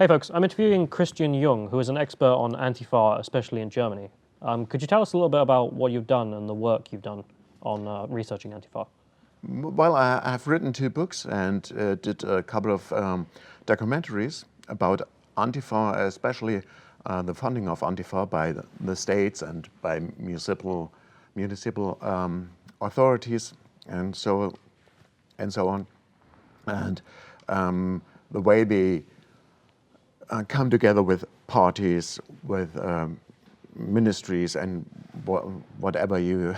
Hey folks, I'm interviewing Christian Jung, who is an expert on Antifa, especially in Germany. Could you tell us a little bit about what you've done and the work you've done on researching Antifa? Well, I've written 2 books and did a couple of documentaries about Antifa, especially the funding of Antifa by the states and by municipal authorities and so on, and the way they come together with parties, with ministries, and whatever you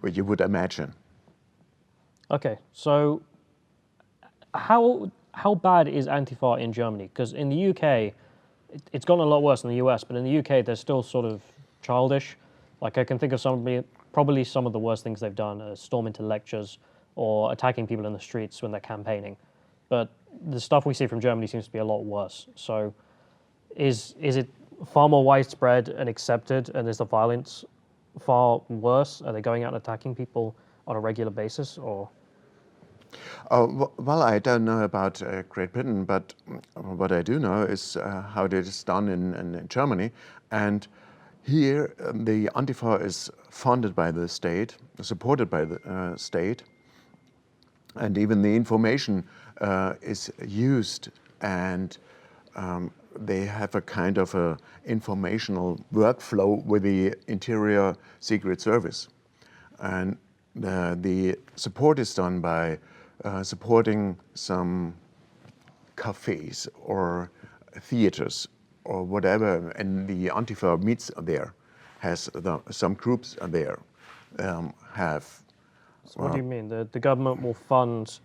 you would imagine. Okay, so how bad is Antifa in Germany? Because in the UK, it's gotten a lot worse than the US, but in the UK, they're still sort of childish. Like I can think of probably some of the worst things they've done are storm into lectures or attacking people in the streets when they're campaigning. But the stuff we see from Germany seems to be a lot worse. So is it far more widespread and accepted, and is the violence far worse? Are they going out and attacking people on a regular basis, or? Well, I don't know about Great Britain, but what I do know is how it is done in Germany. And here, the Antifa is funded by the state, supported by the state, and even the information is used, and they have a kind of a informational workflow with the Interior Secret Service. And the support is done by supporting some cafes or theaters or whatever, and the Antifa meets there, has some groups there have. So what do you mean? The government will fund?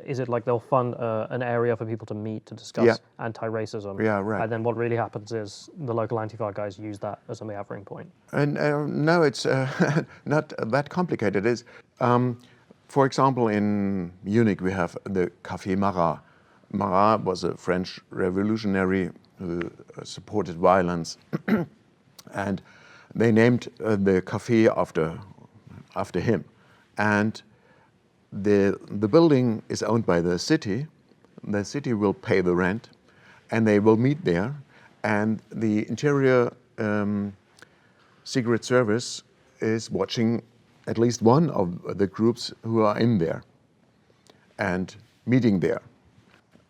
Is it like they'll fund an area for people to meet to discuss anti-racism? Yeah, right. And then what really happens is the local Antifa guys use that as a gathering point. And no, it's not that complicated. It's, for example, in Munich we have the Café Marat. Marat was a French revolutionary who supported violence, and they named the café after him. And the building is owned by the city. The city will pay the rent, and they will meet there. And the Interior Secret Service is watching at least one of the groups who are in there and meeting there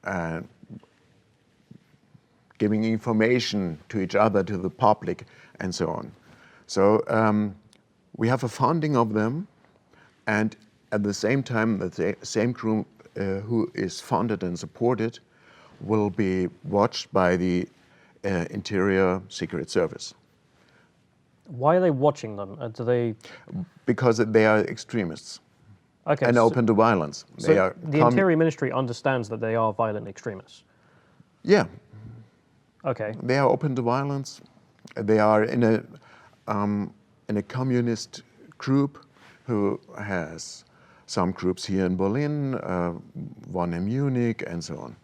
and giving information to each other, to the public, and so on. So we have a funding of them, and at the same time, the same group who is funded and supported will be watched by the Interior Secret Service. Why are they watching them? Do they? Because they are extremists. Okay, and open to violence. So the Interior Ministry understands that they are violent extremists? Yeah. Okay. They are open to violence. They are in a communist group who has some groups here in Berlin, one in Munich, and so on.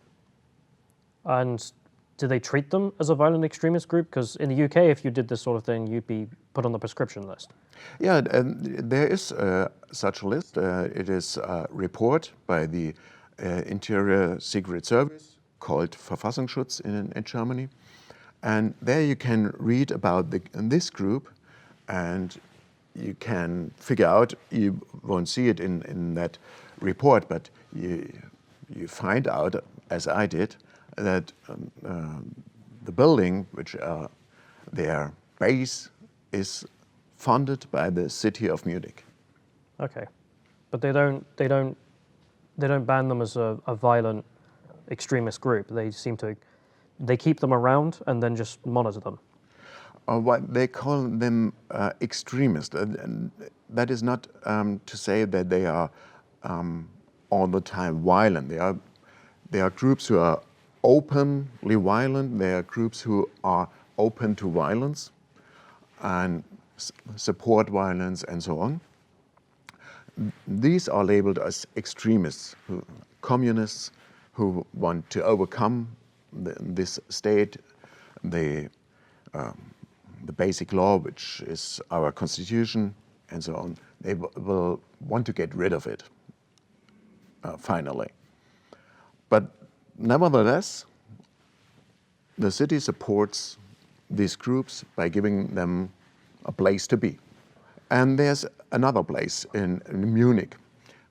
And do they treat them as a violent extremist group? Because in the UK, if you did this sort of thing, you'd be put on the prescription list. Yeah, there is such a list. It is a report by the Interior Secret Service called Verfassungsschutz in Germany. And there you can read about this group, and you can figure out, you won't see it in that report, but you find out, as I did, that the building, which their base, is funded by the city of Munich. Okay, but they don't ban them as a violent extremist group. They keep them around and then just monitor them. What they call them extremists. And that is not to say that they are all the time violent. They are groups who are openly violent. They are groups who are open to violence and support violence and so on. These are labeled as extremists, communists who want to overcome this state, the basic law, which is our constitution, and so on. They will want to get rid of it, finally. But nevertheless, the city supports these groups by giving them a place to be. And there's another place in Munich,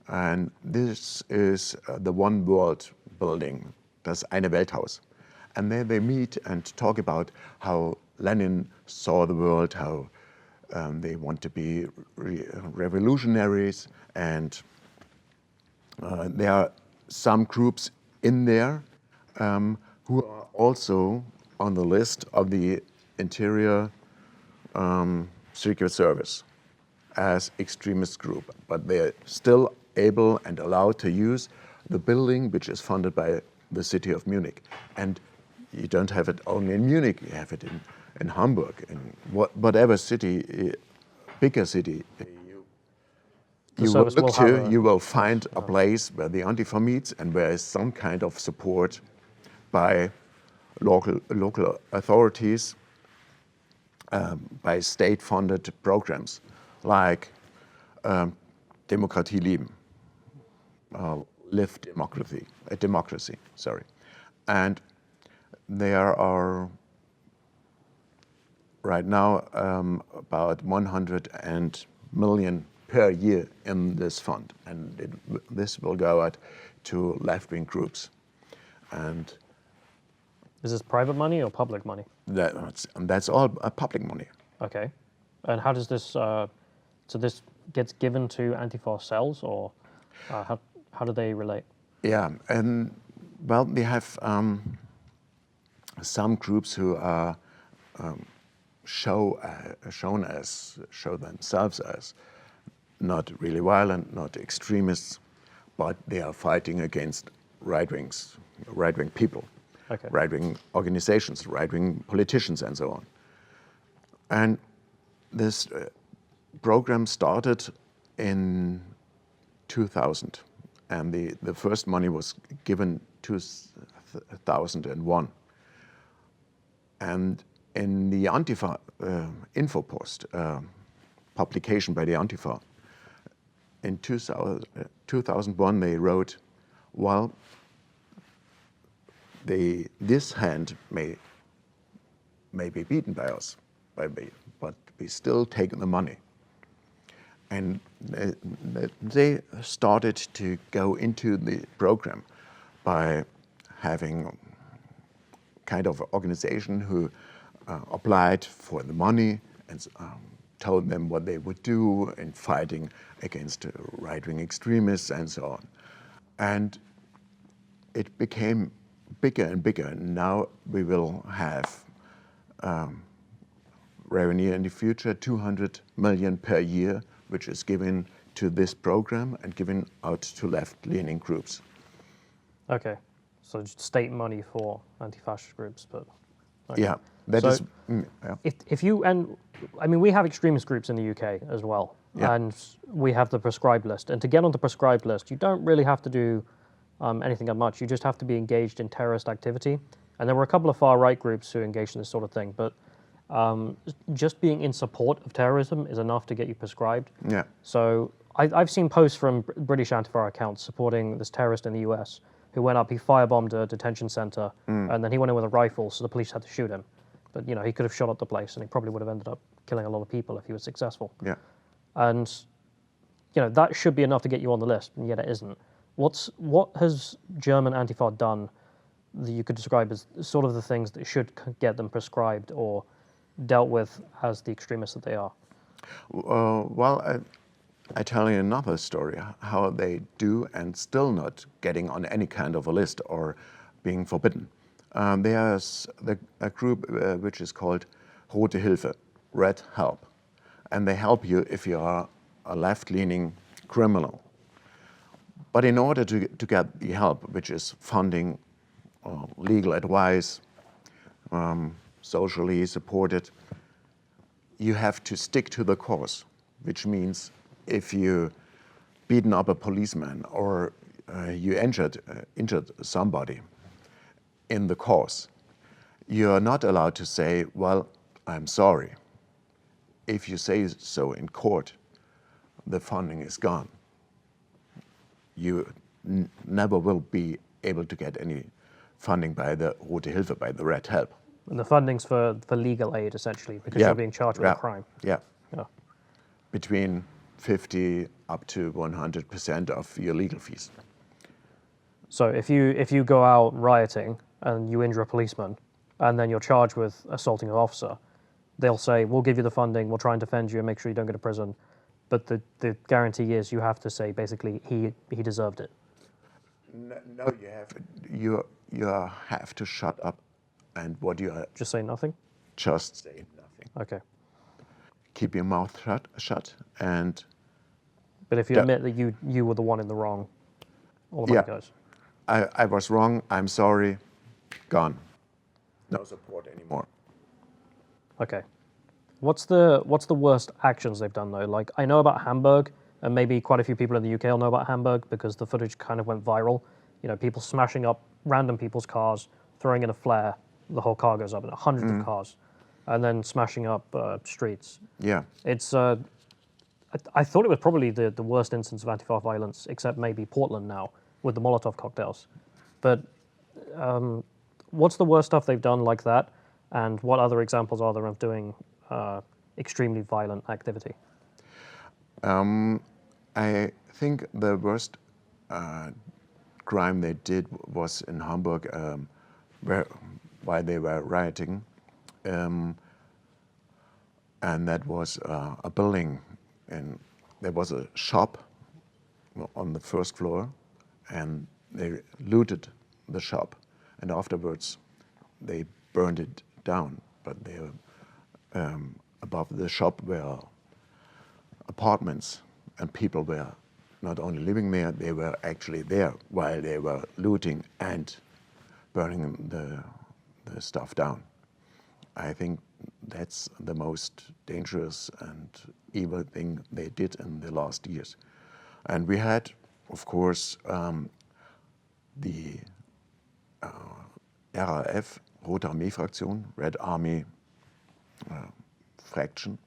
and this is the One World building, das eine Welthaus. And there they meet and talk about how Lenin saw the world, how they want to be revolutionaries, and there are some groups in there who are also on the list of the Interior Secret Service as extremist group, but they're still able and allowed to use the building which is funded by the city of Munich. And you don't have it only in Munich, you have it in Hamburg, in whatever city, bigger city you will look to, you will find a place where the Antifa meets and where is some kind of support by local authorities, by state-funded programs like Demokratie leben, live democracy, sorry. And there are right now about 100 million per year in this fund, and this will go out to left-wing groups. And is this private money or public money? That's all public money. Okay, and how does this? So this gets given to Antifa cells, or how do they relate? Yeah, and well, we have some groups who are show themselves as not really violent, not extremists, but they are fighting against right-wing people, okay, right-wing organizations, right-wing politicians, and so on. And this program started in 2000, and the first money was given 2001. And in the Antifa info post, publication by the Antifa, in 2001 they wrote, well, this hand may be beaten by us, but we still take the money. And they started to go into the program by having kind of organization who applied for the money and told them what they would do in fighting against right-wing extremists and so on. And it became bigger and bigger. And now we will have revenue in the future, 200 million per year, which is given to this program and given out to left-leaning groups. Okay, so just state money for anti-fascist groups, but okay. Yeah, that is. Yeah. If you, and I mean, we have extremist groups in the UK as well, yeah. and we have the prescribed list. And to get on the prescribed list, you don't really have to do anything that much. You just have to be engaged in terrorist activity. And there were a couple of far-right groups who engaged in this sort of thing, but just being in support of terrorism is enough to get you prescribed. Yeah. So I've seen posts from British Antifa accounts supporting this terrorist in the US who went up, he firebombed a detention center, and then he went in with a rifle, so the police had to shoot him. But you know, he could have shot up the place, and he probably would have ended up killing a lot of people if he was successful. Yeah. And you know, that should be enough to get you on the list, and yet it isn't. What has German Antifa done that you could describe as sort of the things that should get them prescribed or dealt with as the extremists that they are? Well, I tell you another story, how they do and still not getting on any kind of a list or being forbidden. There's a group which is called Rote Hilfe, Red Help. And they help you if you are a left-leaning criminal. But in order to get the help, which is funding, legal advice, socially supported, you have to stick to the cause, which means if you beaten up a policeman or you injured somebody in the cause, you are not allowed to say, well, I'm sorry. If you say so in court, the funding is gone. You never will be able to get any funding by the Rote Hilfe, by the Red Help. And the funding's for legal aid, essentially, because you're being charged with a crime. Yeah. Yeah. Between 50 up to 100% of your legal fees. So if you go out rioting and you injure a policeman, and then you're charged with assaulting an officer, they'll say, we'll give you the funding, we'll try and defend you and make sure you don't go to prison. But the guarantee is you have to say, basically, he deserved it. No, you have to shut up, and what you are Just say nothing? just say nothing. Okay. Keep your mouth shut, and But if you admit that you were the one in the wrong, all the money goes. I was wrong, I'm sorry, gone. No support anymore. Okay. What's the worst actions they've done though? Like, I know about Hamburg, and maybe quite a few people in the UK will know about Hamburg because the footage kind of went viral. You know, people smashing up random people's cars, throwing in a flare, the whole car goes up, and hundreds of cars, and then smashing up streets. Yeah. It's I thought it was probably the worst instance of Antifa violence, except maybe Portland now with the Molotov cocktails. But what's the worst stuff they've done like that, and what other examples are there of doing extremely violent activity? I think the worst crime they did was in Hamburg, while they were rioting, and that was a building, and there was a shop on the first floor, and they looted the shop, and afterwards they burned it down. But they above the shop were apartments, and people were not only living there, they were actually there while they were looting and burning the stuff down. I think that's the most dangerous and evil thing they did in the last years. And we had, of course, the RAF, Rote Armee Fraktion, Red Army fraction,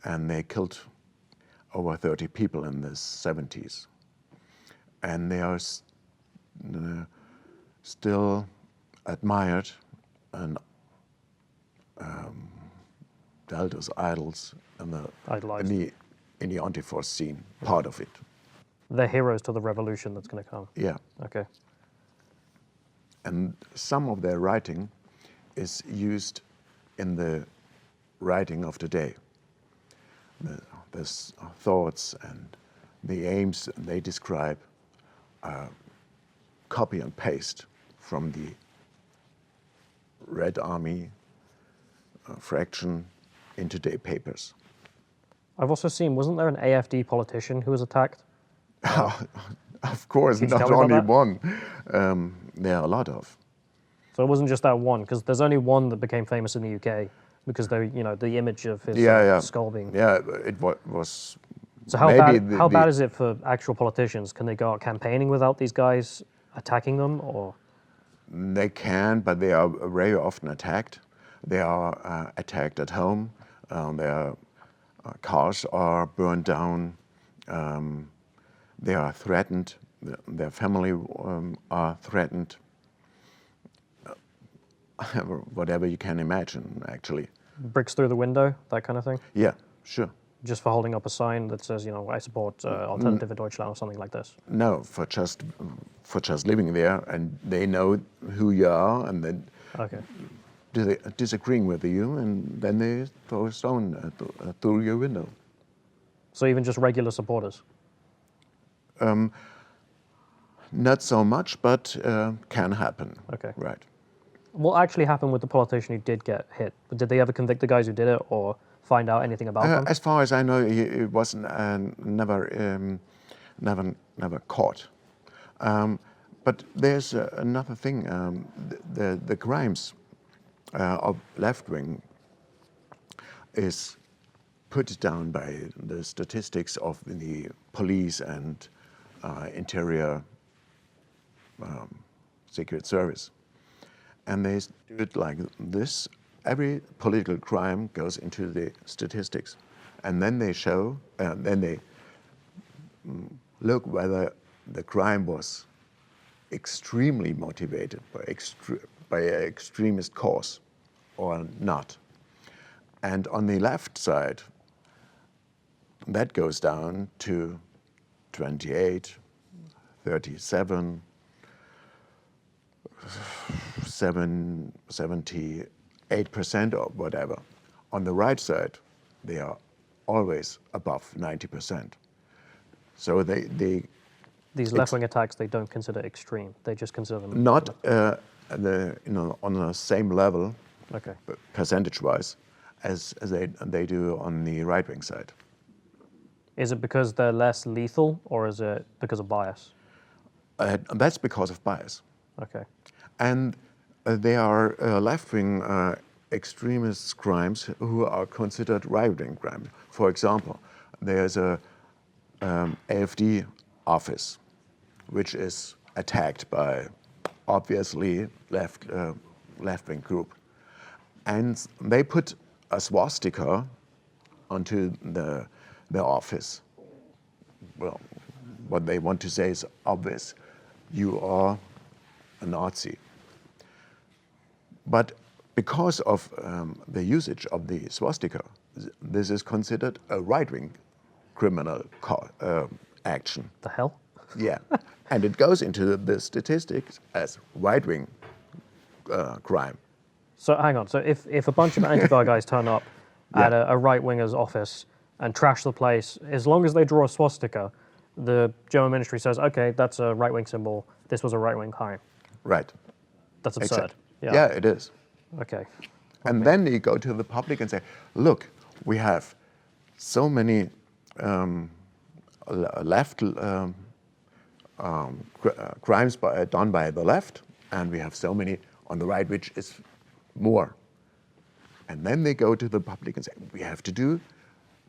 and they killed over 30 people in the 70s. And they are still admired and dealt as idols in the Antifa scene, part of it. They're heroes to the revolution that's going to come. Yeah. Okay. And some of their writing is used in the writing of today. The thoughts and the aims they describe are copy and paste from the Red Army fraction in today papers. I've also seen, wasn't there an AFD politician who was attacked? Of course, Can you not tell me about only that? one. There are a lot of. So it wasn't just that one, because there's only one that became famous in the UK because they, you know, the image of his skull being. Yeah, it was. So how bad is it for actual politicians? Can they go out campaigning without these guys attacking them, or? They can, but they are very often attacked. They are attacked at home. Their cars are burned down. They are threatened. Their family are threatened. Whatever you can imagine, actually. Bricks through the window, that kind of thing? Yeah, sure. Just for holding up a sign that says, you know, I support Alternative Deutschland or something like this? No, for just living there, and they know who you are, and then disagreeing with you, and then they throw a stone through your window. So even just regular supporters? Not so much, but can happen. Okay. Right. What actually happened with the politician who did get hit? Did they ever convict the guys who did it, or find out anything about them? As far as I know, he was never caught. But there's another thing. The crimes of left wing is put down by the statistics of the police and interior secret service. And they do it like this. Every political crime goes into the statistics. And then they show, then they look whether the crime was extremely motivated by an extremist cause or not. And on the left side, that goes down to 28, 37, 78% or whatever. On the right side, they are always above 90%. So these left-wing attacks, they don't consider extreme. They just consider them not on the same level, okay. percentage-wise, as they do on the right-wing side. Is it because they're less lethal, or is it because of bias? That's because of bias. Okay. And they are left-wing extremist crimes who are considered right-wing crimes. For example, there's a AfD office, which is attacked by obviously left-wing group. And they put a swastika onto the office. Well, what they want to say is obvious. You are a Nazi. But because of the usage of the swastika, this is considered a right-wing criminal action. The hell? Yeah, and it goes into the statistics as right-wing crime. So hang on. So if a bunch of Antifa guys turn up at a right-winger's office and trash the place, as long as they draw a swastika, the German ministry says, okay, that's a right-wing symbol. This was a right-wing crime. Right. That's absurd. Yeah, it is. Okay. And then you go to the public and say, look, we have so many left crimes done by the left, and we have so many on the right, which is more. And then they go to the public and say, we have to do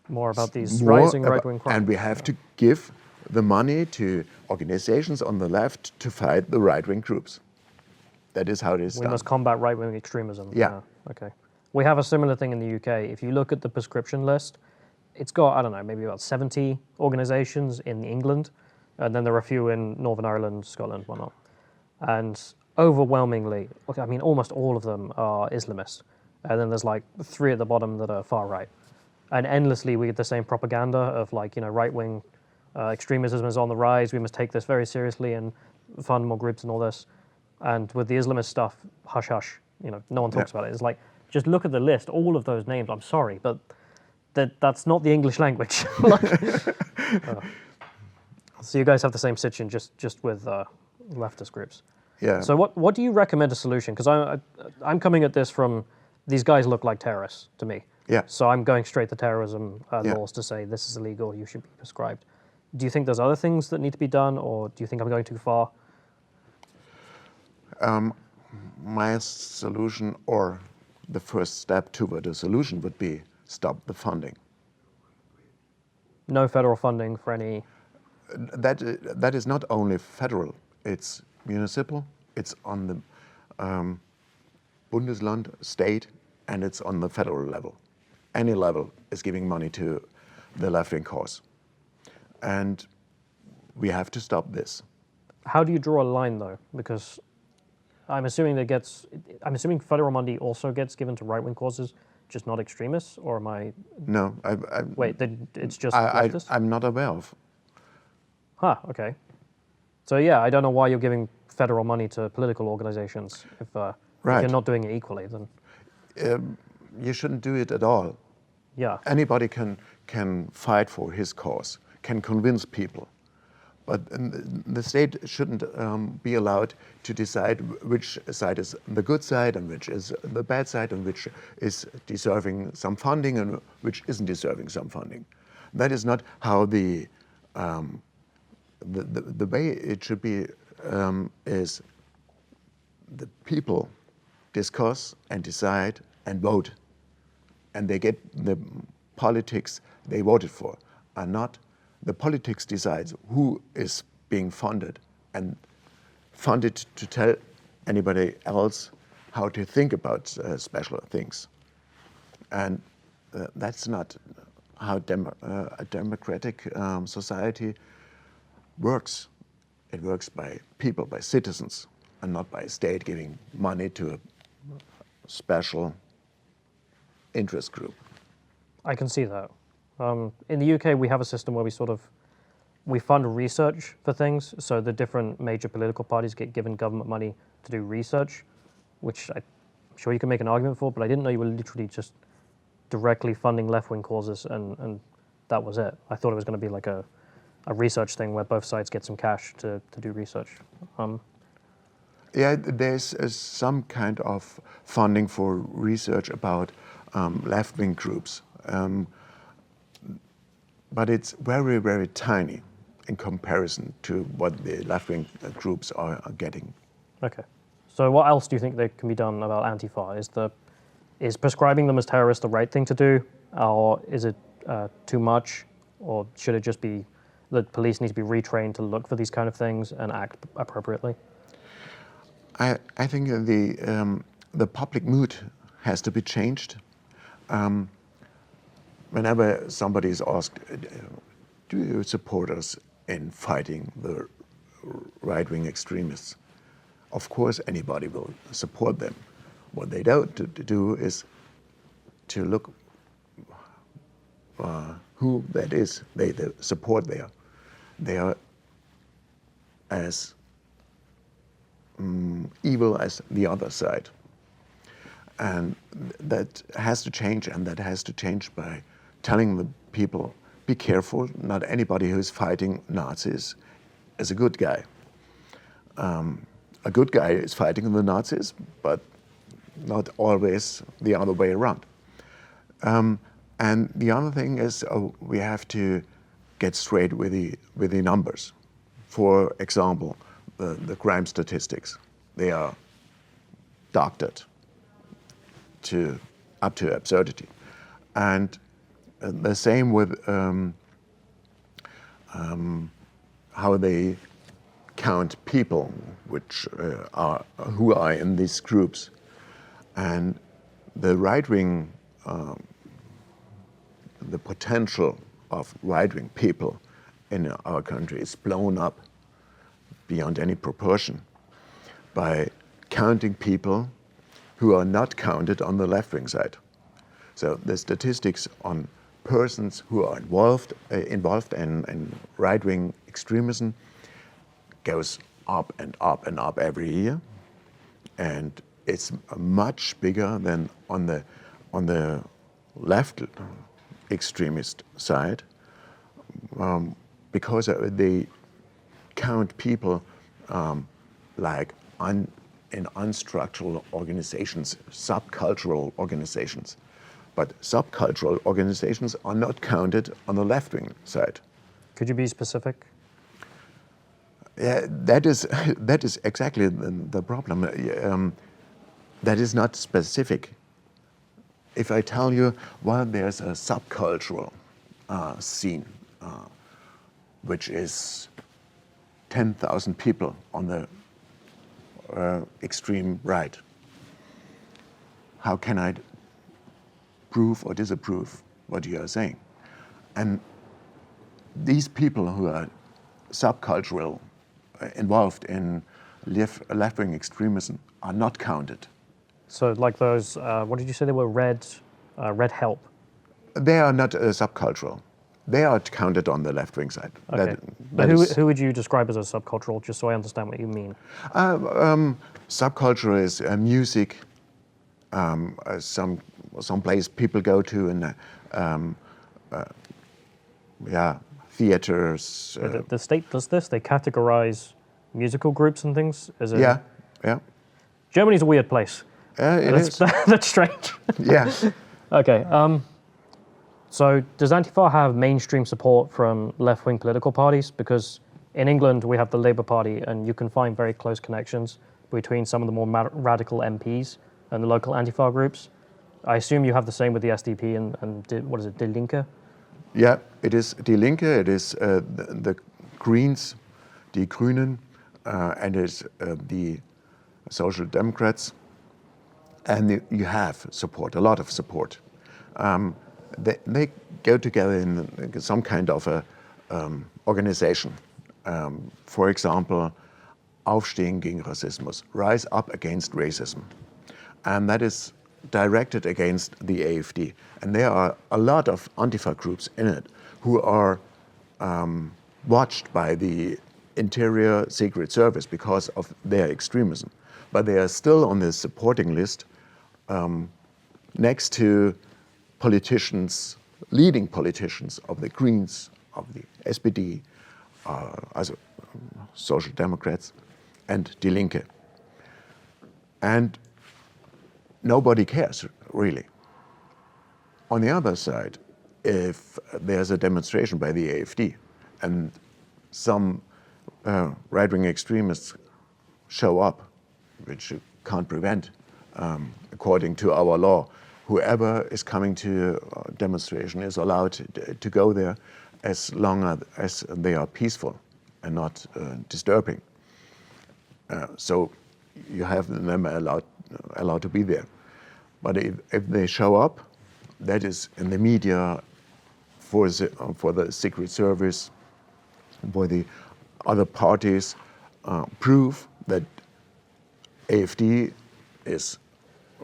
more about these rising right-wing crimes. And we have to give the money to organizations on the left to fight the right-wing groups. That is how it is done. We must combat right-wing extremism. Yeah. Okay. We have a similar thing in the UK. If you look at the prescription list, it's got, I don't know, maybe about 70 organisations in England, and then there are a few in Northern Ireland, Scotland, whatnot. And overwhelmingly, I mean, almost all of them are Islamist. And then there's like 3 at the bottom that are far right. And endlessly we get the same propaganda of like, right-wing extremism is on the rise, we must take this very seriously and fund more groups and all this. And with the Islamist stuff, hush hush, no one talks about it. It's like, just look at the list, all of those names, I'm sorry, but that's not the English language. So you guys have the same situation, just with leftist groups. Yeah. So what do you recommend a solution? Because I'm coming at this from, these guys look like terrorists to me. Yeah. So I'm going straight to terrorism laws to say this is illegal, you should be prescribed. Do you think there's other things that need to be done, or do you think I'm going too far? My solution, or the first step toward a solution, would be stop the funding. No federal funding for any... That is not only federal, it's municipal, it's on the Bundesland, state, and it's on the federal level. Any level is giving money to the left-wing cause. And we have to stop this. How do you draw a line, though? Because I'm assuming federal money also gets given to right-wing causes, just not extremists, or am I... No, Wait, then it's just leftists? I'm not aware of. Huh, okay. So yeah, I don't know why you're giving federal money to political organizations if you're not doing it equally, then... You shouldn't do it at all. Yeah. Anybody can fight for his cause, can convince people. But the state shouldn't be allowed to decide which side is the good side and which is the bad side and which is deserving some funding and which isn't deserving some funding. That is not how the way it should be is the people discuss and decide and vote, and they get the politics they voted for, and not the politics decides who is being funded and funded to tell anybody else how to think about special things. And that's not how a democratic society works. It works by people, by citizens, and not by a state giving money to a special interest group. I can see that. In the UK, we have a system where we fund research for things. So the different major political parties get given government money to do research, which I'm sure you can make an argument for, but I didn't know you were literally just directly funding left-wing causes and that was it. I thought it was going to be like a research thing where both sides get some cash to do research. Yeah, there's some kind of funding for research about left-wing groups, but it's very, very tiny in comparison to what the left-wing groups are getting. Okay. So what else do you think that can be done about Antifa? Is prescribing them as terrorists the right thing to do, or is it too much, or should it just be that police need to be retrained to look for these kind of things and act appropriately? I think the public mood has to be changed. Whenever somebody is asked, do you support us in fighting the right-wing extremists? Of course, anybody will support them. What they don't do is to look who that is they support there. They are as evil as the other side. And that has to change, and that has to change by telling the people, be careful, not anybody who is fighting Nazis is a good guy. A good guy is fighting the Nazis, but not always the other way around. And the other thing is we have to get straight with the numbers. For example, the crime statistics, they are doctored up to absurdity. And the same with how they count people who are in these groups. And the right-wing, the potential of right-wing people in our country is blown up beyond any proportion by counting people who are not counted on the left-wing side. So the statistics on persons who are involved in right-wing extremism goes up and up and up every year, and it's much bigger than on the left extremist side, because they count people like in unstructural organizations, subcultural organizations. But subcultural organizations are not counted on the left-wing side. Could you be specific? Yeah, that is exactly the problem. That is not specific. If I tell you, well, there's a subcultural scene, which is 10,000 people on the extreme right, how can I prove or disapprove what you are saying? And these people who are subcultural, involved in left-wing extremism, are not counted. So like those, what did you say they were, red help? They are not subcultural. They are counted on the left-wing side. Okay. But who would you describe as a subcultural, just so I understand what you mean? Subculture is music, some place people go to, and theaters. The state does this? They categorize musical groups and things? Is it? Yeah. Germany's a weird place. It is. That's strange. Yeah. Okay. So does Antifa have mainstream support from left-wing political parties? Because in England, we have the Labour Party, and you can find very close connections between some of the more radical MPs and the local Antifa groups. I assume you have the same with the SDP and what is it, Die Linke? Yeah, it is Die Linke, it is the Greens, Die Grünen, and it's the Social Democrats. And you have support, a lot of support. They go together in some kind of a organization, For example, Aufstehen gegen Rassismus, rise up against racism. And that is directed against the AfD. And there are a lot of Antifa groups in it who are watched by the Interior Secret Service because of their extremism. But they are still on the supporting list next to politicians, leading politicians of the Greens, of the SPD, also Social Democrats, and Die Linke. And nobody cares, really. On the other side, if there's a demonstration by the AfD and some right-wing extremists show up, which you can't prevent, according to our law, whoever is coming to a demonstration is allowed to go there as long as they are peaceful and not disturbing. So you have them allowed to be there. But if they show up, that is in the media, for the Secret Service, for the other parties, prove that AfD is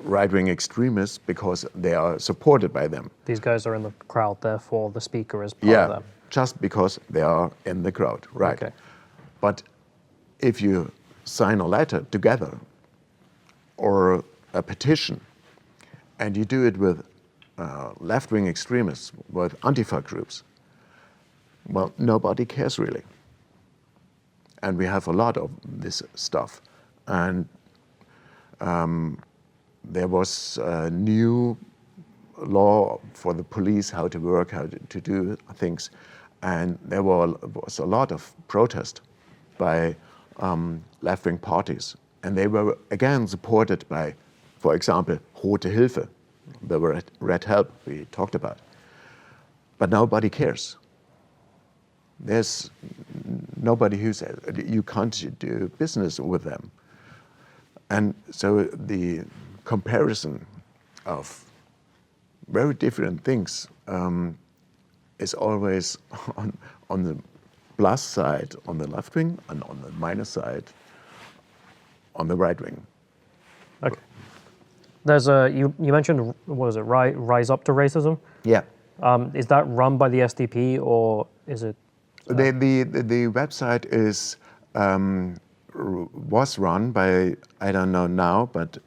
right-wing extremists because they are supported by them. These guys are in the crowd, therefore the speaker is part of them. Just because they are in the crowd, right. Okay. But if you sign a letter together or a petition and you do it with left-wing extremists, with Antifa groups, well, nobody cares really. And we have a lot of this stuff. And there was a new law for the police, how to work, how to do things. And there was a lot of protest by left-wing parties. And they were again supported by, for example, Rote Hilfe, the Red Help we talked about. But nobody cares. There's nobody who says you can't do business with them. And so the comparison of very different things is always on the plus side on the left wing and on the minus side on the right wing. Okay. There's you mentioned, what was it, Rise Up to Racism? Yeah. Is that run by the SDP or is it? The website is was run by, I don't know now, but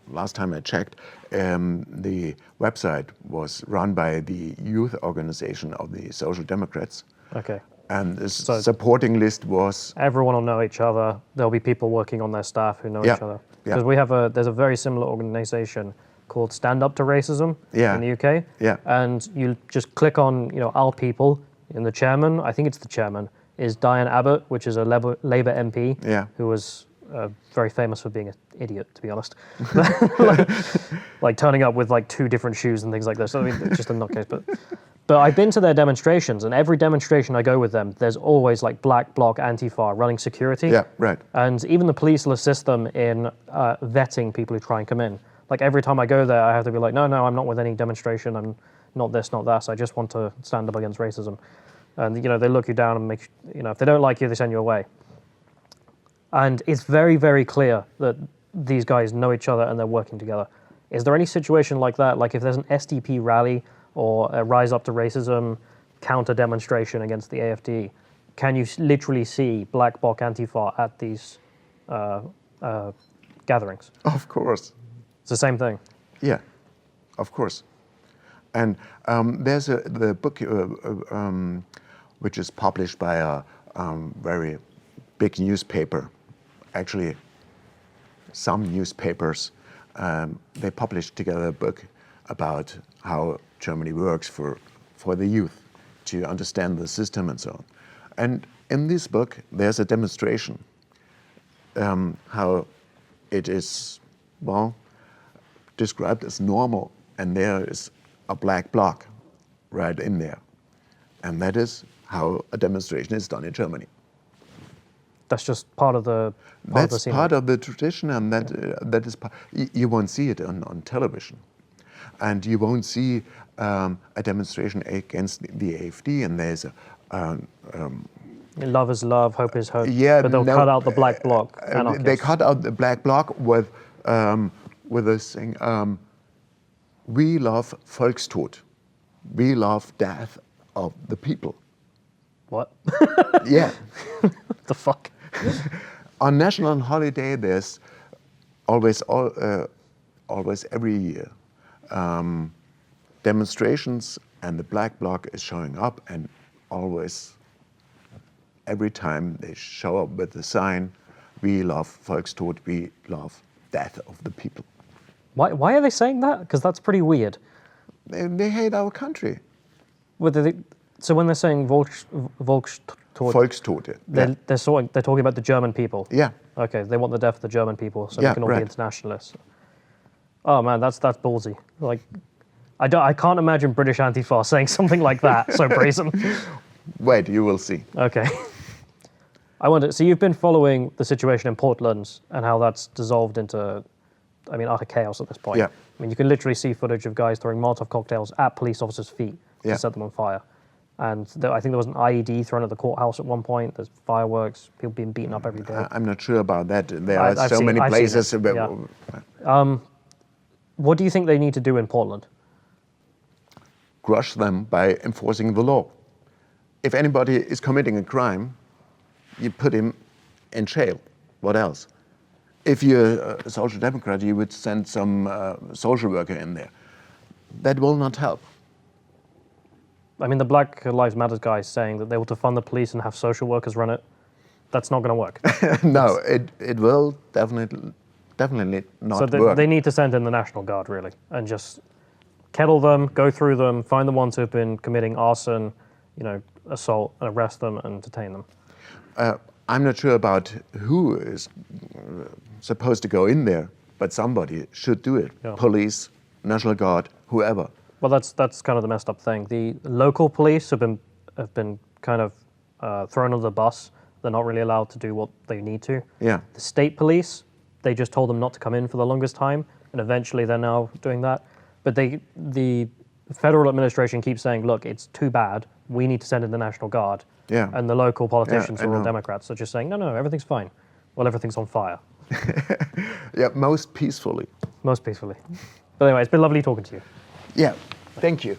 last time I checked, the website was run by the youth organization of the Social Democrats. Okay. And the supporting list was... Everyone will know each other. There'll be people working on their staff who know each other. Because there's a very similar organization called Stand Up to Racism in the UK. Yeah. And you just click on, our people, and the chairman, I think it's the chairman, is Diane Abbott, which is a Labour MP, who was very famous for being an idiot, to be honest. like turning up with like 2 different shoes and things like this. I mean, just a nutcase. But I've been to their demonstrations, and every demonstration I go with them, there's always like Black Bloc Antifa running security. Yeah, right. And even the police will assist them in vetting people who try and come in. Like every time I go there, I have to be like, no, I'm not with any demonstration. I'm not this, not that. I just want to stand up against racism. And, they look you down and make, if they don't like you, they send you away. And it's very, very clear that these guys know each other and they're working together. Is there any situation like that? Like if there's an SDP rally or a Rise Up to Racism counter demonstration against the AfD, can you literally see Black Bloc Antifa at these gatherings? Of course. It's the same thing. Yeah, of course. And there's the book which is published by a very big newspaper. Actually, some newspapers, they published together a book about how Germany works for the youth to understand the system and so on. And in this book, there's a demonstration how it is, described as normal, and there is a black bloc right in there. And that is how a demonstration is done in Germany. That's just part of the That's part of the tradition, and that is you won't see it on television. and you won't see a demonstration against the AfD, and there's a Love is love, hope is hope. yeah, But they'll no, cut out the black bloc. they Anarchists. cut out the black bloc with this thing. We love Volkstod. We love death of the people. What? Yeah. What the fuck? On national holiday, there's always every year demonstrations, and the black bloc is showing up, and always every time they show up with the sign, we love Volkstod, we love death of the people. Why are they saying that? Because that's pretty weird. They hate our country. So when they're saying Volkstod, Volkstod, yeah. they're talking about the German people. Yeah. Okay, they want the death of the German people, so Yeah, we can all right. be internationalists. Oh man, that's ballsy. Like, I can't imagine British Antifa saying something like that. So brazen. Wait, you will see. Okay. I wonder. So you've been following the situation in Portland and how that's dissolved into, utter chaos at this point. Yeah. I mean, you can literally see footage of guys throwing Molotov cocktails at police officers' feet Yeah. to set them on fire. And I think there was an IED thrown at the courthouse at one point. There's fireworks, people being beaten up every day. I'm not sure about that. There are I've so seen- many I've seen it, places. yeah. What do you think they need to do in Portland? Crush them by enforcing the law. If anybody is committing a crime, you put him in jail. What else? If you're a social democrat, you would send some social worker in there. That will not help. I mean, the Black Lives Matter guy is saying that they want to fund the police and have social workers run it. That's not going to work. No, it will definitely not So work. they need to send in the National Guard, really, and just kettle them, go through them, find the ones who have been committing arson, assault, and arrest them and detain them. I'm not sure about who is supposed to go in there, but somebody should do it. Yeah. Police, National Guard, whoever. Well, that's kind of the messed up thing. The local police have been kind of thrown under the bus. They're not really allowed to do what they need to. Yeah. The state police, they just told them not to come in for the longest time, and eventually they're now doing that. But the federal administration keeps saying, look, it's too bad. We need to send in the National Guard. Yeah. And the local politicians I who are all know. Democrats are just saying, no, everything's fine. Well, everything's on fire. Yeah, most peacefully. Most peacefully. But anyway, it's been lovely talking to you. Yeah, thank you.